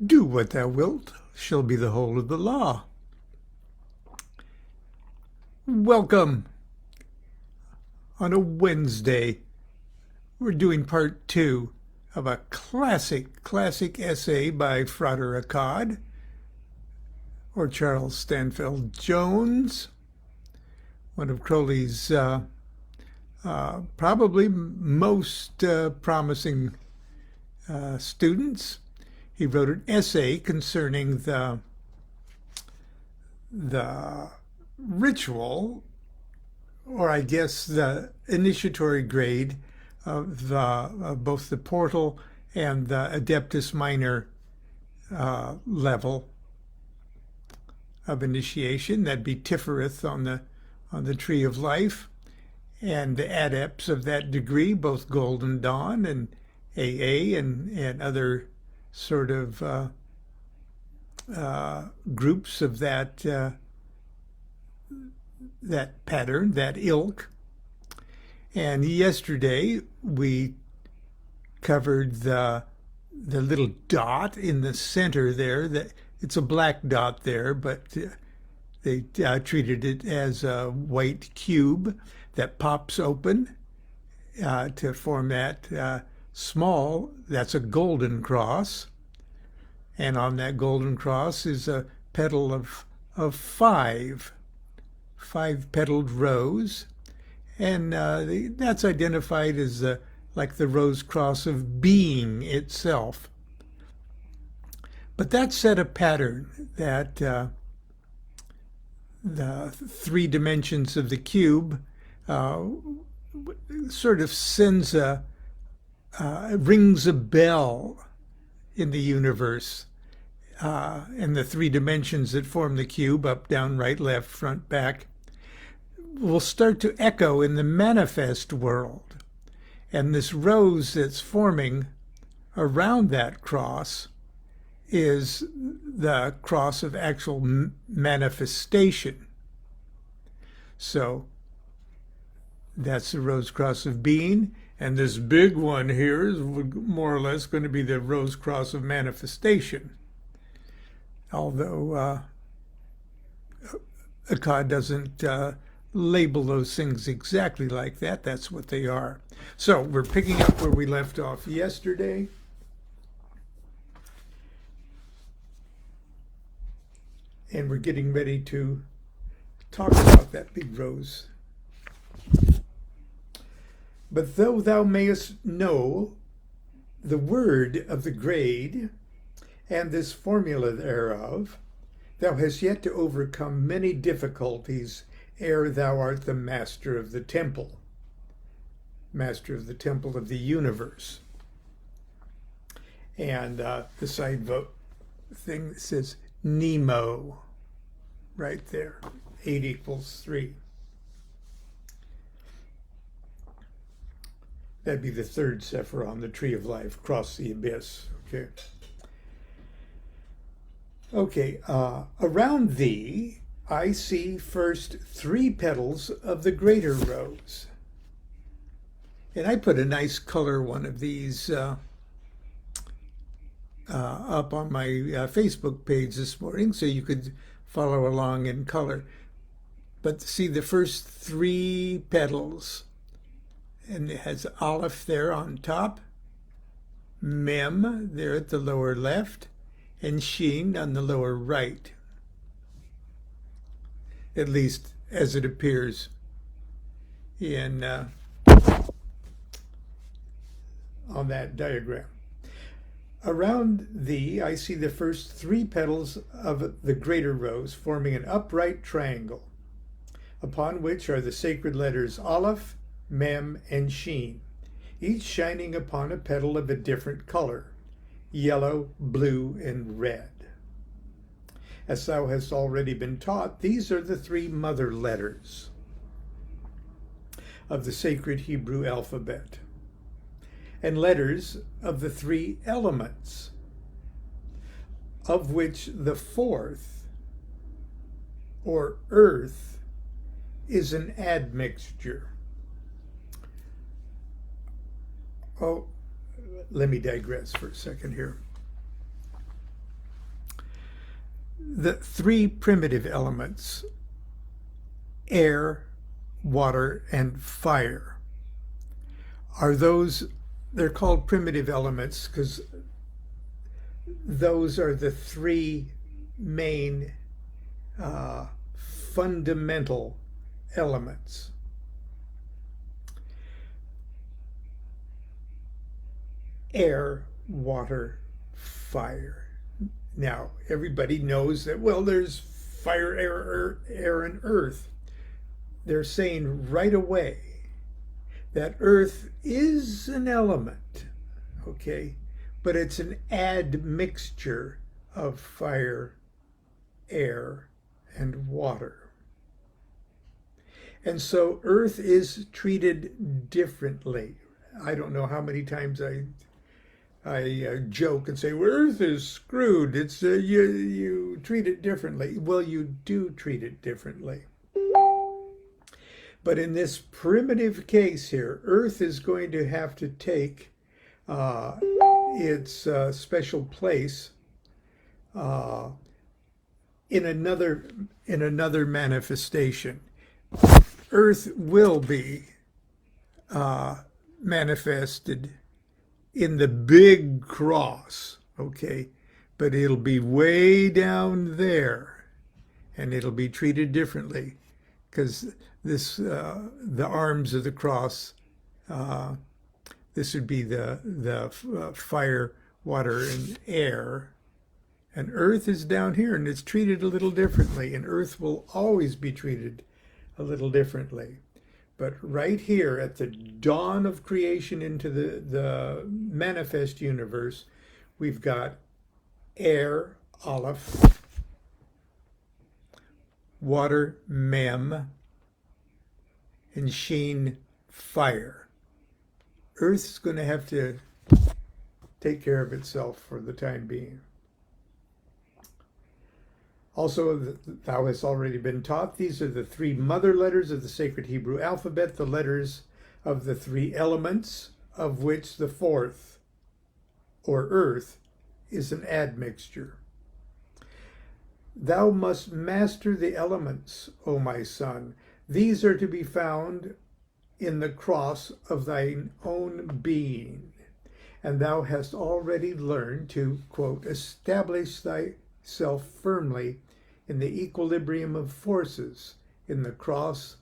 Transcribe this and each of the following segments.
Do what thou wilt shall be the whole of the law. Welcome. On a Wednesday, we're doing part 2 of a classic essay by Frater Achad, or Charles Stanfield Jones, one of Crowley's probably most promising students. He wrote an essay concerning the ritual, or I guess the initiatory grade of both the portal and the Adeptus Minor level of initiation. That'd be Tifereth on the Tree of Life, and the adepts of that degree, both Golden Dawn and AA and other sort of groups of that pattern, that ilk. And yesterday we covered the little dot in the center there. That it's a black dot there, but they treated it as a white cube that pops open to form that small. That's a golden cross, and on that golden cross is a petal of five petaled rose, and that's identified as like the rose cross of being itself. But that set a pattern that the 3 dimensions of the cube sort of sends rings a bell in the universe, and the 3 dimensions that form the cube, up, down, right, left, front, back, will start to echo in the manifest world. And this rose that's forming around that cross is the cross of actual manifestation. So that's the rose cross of being, and this big one here is more or less going to be the rose cross of manifestation. Although Achad doesn't label those things exactly like that, that's what they are. So we're picking up where we left off yesterday. And we're getting ready to talk about that big rose. But though thou mayest know the word of the grade and this formula thereof, thou hast yet to overcome many difficulties ere thou art the master of the temple of the universe. And the side vote thing that says Nemo right there, 8 equals 3. That'd be the 3rd Sephir on the Tree of Life, cross the abyss. Okay, around thee I see first 3 petals of the greater rose. And I put a nice color one of these up on my Facebook page this morning so you could follow along in color. But see the first 3 petals, and it has Aleph there on top, Mem there at the lower left, and Shin on the lower right, at least as it appears in on that diagram. Around thee I see the first 3 petals of the greater rose forming an upright triangle, upon which are the sacred letters Aleph, Mem, and Shin, each shining upon a petal of a different color, yellow, blue, and red. As thou hast already been taught, these are the 3 mother letters of the sacred Hebrew alphabet, and letters of the 3 elements, of which the 4th, or earth, is an admixture. Oh, let me digress for a second here. the three primitive elements, air, water, and fire, are those, they're called primitive elements because those are the three main fundamental elements. Air, water, fire. Now, everybody knows that, well, there's fire, air, and earth. They're saying right away that earth is an element, okay? But it's an admixture of fire, air, and water. And so earth is treated differently. I don't know how many times I joke and say, well, earth is screwed. It's you treat it differently. Well, you do treat it differently. But in this primitive case here, earth is going to have to take its special place in another manifestation. Earth will be manifested in the big cross, okay? But it'll be way down there, and it'll be treated differently because this, the arms of the cross, this would be the fire, water, and air. And earth is down here, and it's treated a little differently, and earth will always be treated a little differently. But right here at the dawn of creation into the manifest universe, we've got air, aleph, water, mem, and sheen, fire. Earth's going to have to take care of itself for the time being. Also, thou hast already been taught, these are the three mother letters of the sacred Hebrew alphabet, the letters of the three elements, of which the fourth, or earth, is an admixture. Thou must master the elements, O my son. These are to be found in the cross of thine own being. And thou hast already learned to, quote, establish thyself firmly in the equilibrium of forces in the cross,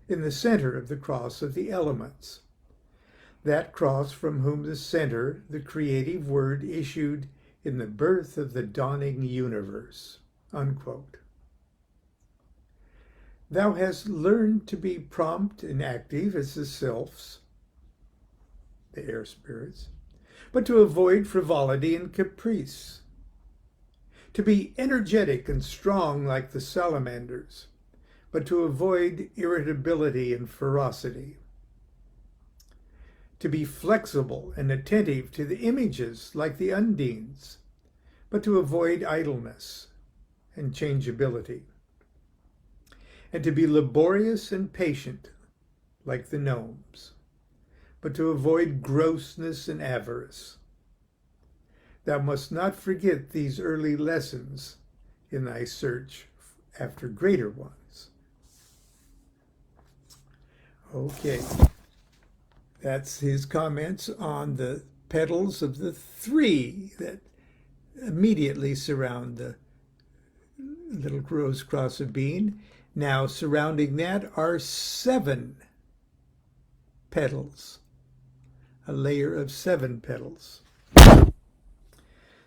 in the center of the cross of the elements. That cross from whom the center, the creative word issued in the birth of the dawning universe, unquote. Thou hast learned to be prompt and active as the sylphs, the air spirits, but to avoid frivolity and caprice. To be energetic and strong like the salamanders, but to avoid irritability and ferocity. To be flexible and attentive to the images like the undines, but to avoid idleness and changeability. And to be laborious and patient like the gnomes, but to avoid grossness and avarice. Thou must not forget these early lessons in thy search after greater ones. Okay, that's his comments on the petals of the three that immediately surround the little rose cross of being. Now, surrounding that are 7 petals, a layer of 7 petals.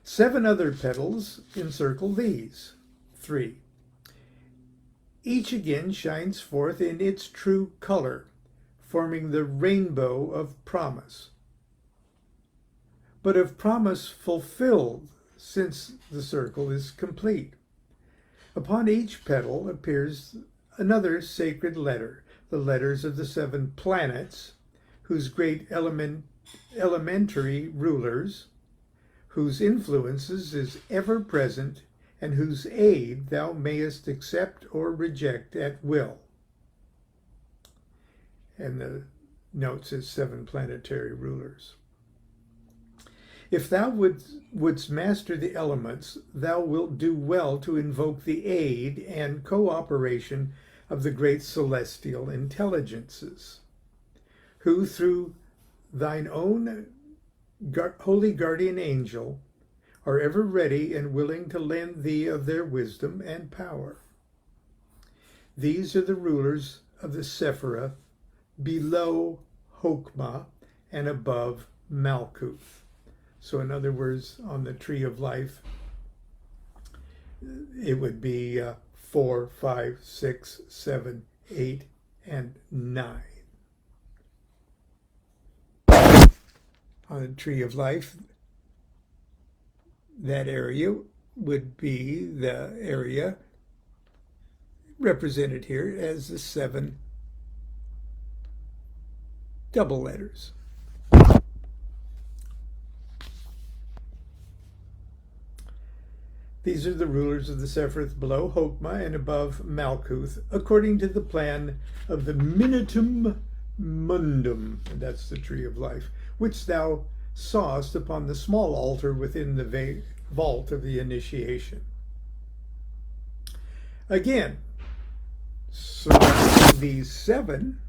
7 other petals encircle these 3. Each again shines forth in its true color, forming the rainbow of promise. But of promise fulfilled, since the circle is complete. Upon each petal appears another sacred letter, the letters of the 7 planets, whose great elementary rulers, whose influences is ever present, and whose aid thou mayest accept or reject at will. And the note says 7 planetary rulers. If thou wouldst master the elements, thou wilt do well to invoke the aid and cooperation of the great celestial intelligences, who through thine own holy guardian angel are ever ready and willing to lend thee of their wisdom and power. These are the rulers of the Sephirah, below Hokmah and above Malkuth. So in other words, on the tree of life, it would be 4, 5, 6, 7, 8, and 9. On the tree of life, that area would be the area represented here as the 7 double letters. These are the rulers of the Sephiroth below Hokmah and above Malkuth, according to the plan of the Minutum Mundum, and that's the tree of life, which thou sawest upon the small altar within the vault of the initiation. Again, so these 7,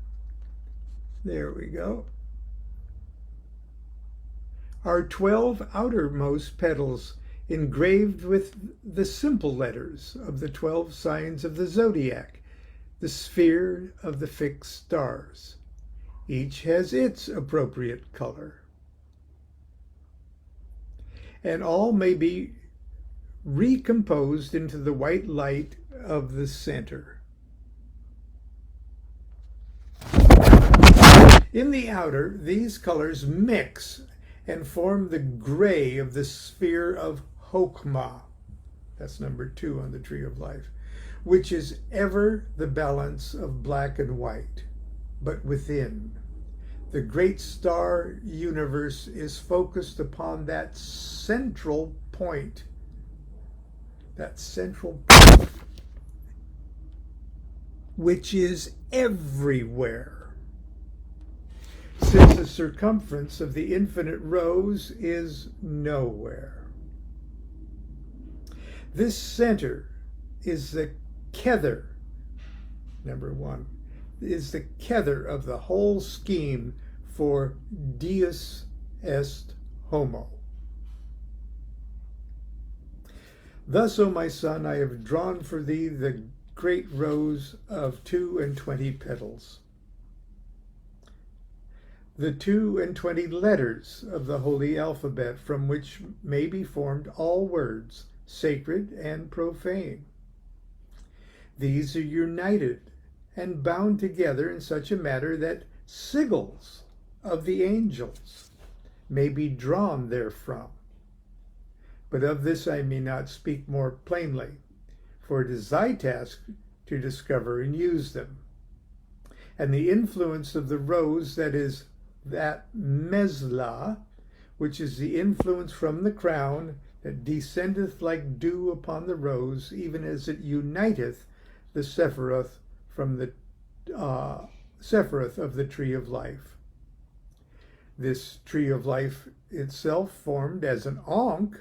there we go, are 12 outermost petals engraved with the simple letters of the 12 signs of the zodiac, the sphere of the fixed stars. Each has its appropriate color. And all may be recomposed into the white light of the center. In the outer, these colors mix and form the gray of the sphere of Hokmah. That's number 2 on the tree of life, which is ever the balance of black and white. But within, the great star universe is focused upon that central point. Which is everywhere. Since the circumference of the infinite rose is nowhere. This center is the kether, number 1, is the kether of the whole scheme for Deus est homo. Thus, O my son, I have drawn for thee the great rose of 22 petals, the 22 letters of the holy alphabet, from which may be formed all words, sacred and profane. These are united and bound together in such a manner that sigils of the angels may be drawn therefrom. But of this I may not speak more plainly, for it is thy task to discover and use them. And the influence of the rose, that is, that mezla, which is the influence from the crown that descendeth like dew upon the rose, even as it uniteth the Sephiroth from the Sephiroth of the tree of life. This tree of life itself formed as an ankh,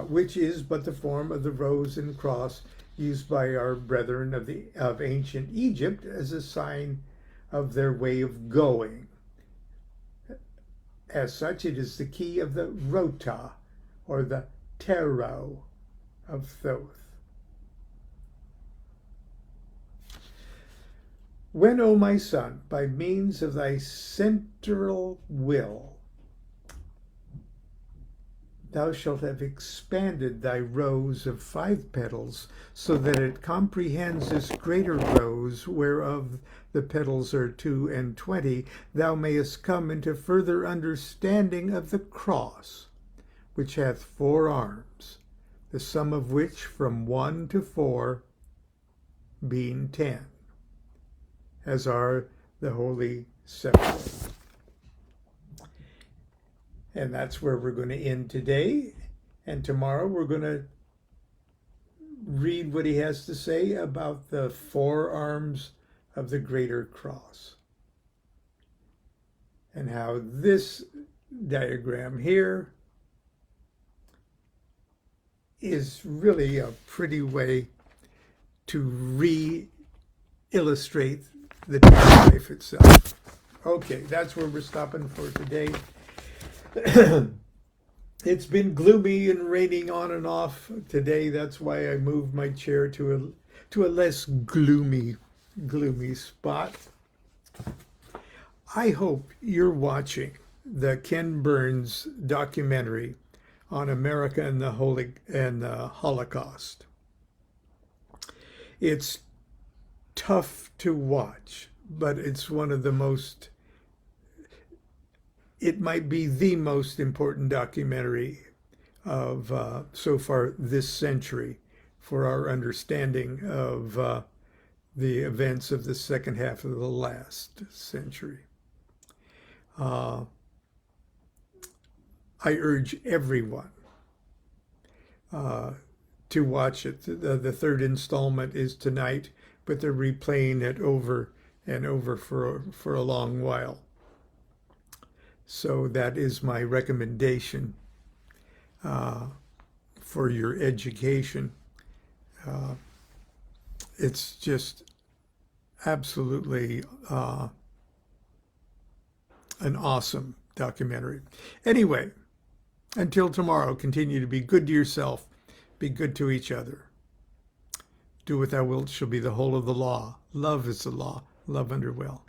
which is but the form of the rose and cross used by our brethren of ancient Egypt as a sign of their way of going. As such, it is the key of the rota, or the tarot of Thoth. When, O my son, by means of thy central will, thou shalt have expanded thy rose of 5 petals, so that it comprehends this greater rose, whereof the petals are 22, thou mayest come into further understanding of the cross, which hath 4 arms, the sum of which from 1 to 4 being 10, as are the holy sepulchre. And that's where we're going to end today. And tomorrow we're going to read what he has to say about the 4 arms of the greater cross. and how this diagram here is really a pretty way to re-illustrate the life itself. Okay, that's where we're stopping for today. It's been gloomy and raining on and off today. That's why I moved my chair to a less gloomy spot. I hope you're watching the Ken Burns documentary on America and the Holocaust. It's tough to watch, but it's one of the most, it might be the most important documentary of so far this century for our understanding of the events of the second half of the last century. I urge everyone to watch it. The third installment is tonight, but they're replaying it over and over for a long while. So that is my recommendation for your education. It's just absolutely an awesome documentary. Anyway, until tomorrow, continue to be good to yourself, be good to each other. Do what thou wilt shall be the whole of the law. Love is the law. Love under will.